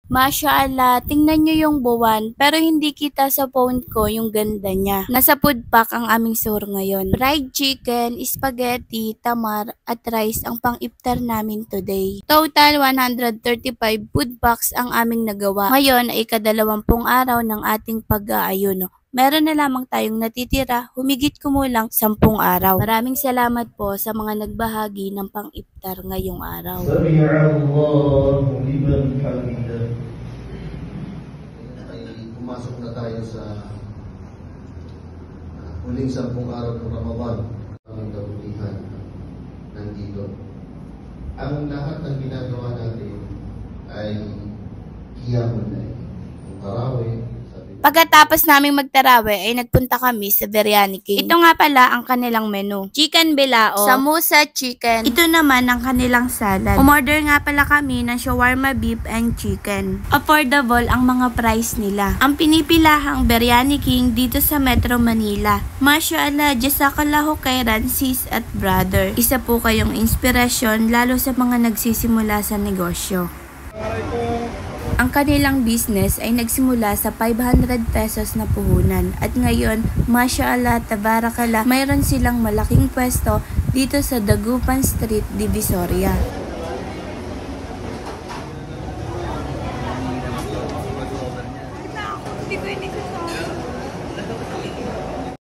Mashallah, tingnan nyo yung buwan, pero hindi kita sa phone ko yung ganda niya. Nasa food pack ang aming suhur ngayon. Fried chicken, spaghetti, tamar, at rice ang pang-iftar namin today. Total 135 food packs ang aming nagawa. Ngayon ay ikadalawampung araw ng ating pag-aayuno. Meron na lamang tayong natitira, humigit kumulang 10 araw. Maraming salamat po sa mga nagbahagi ng pang-iftar ngayong araw. Pumasok na tayo sa huling 10 araw ng Ramadan. Ang kabutihan nandito. Ang lahat ng ginagawa natin ay Qiyamul Layl. Ang tarawih. Pagkatapos naming magtarawe ay nagpunta kami sa Biryani King. Ito nga pala ang kanilang menu. Chicken bilao, samosa chicken. Ito naman ang kanilang salad. Umorder nga pala kami ng shawarma beef and chicken. Affordable ang mga price nila. Ang pinipilahang Biryani King dito sa Metro Manila. Mashallah, jazakallahu khairan sis at brother. Isa po kayong inspirasyon lalo sa mga nagsisimula sa negosyo. Ang kanilang business ay nagsimula sa 500 pesos na puhunan at ngayon, mashallah, tabarakallah, mayroon silang malaking pwesto dito sa Dagupan Street, Divisoria.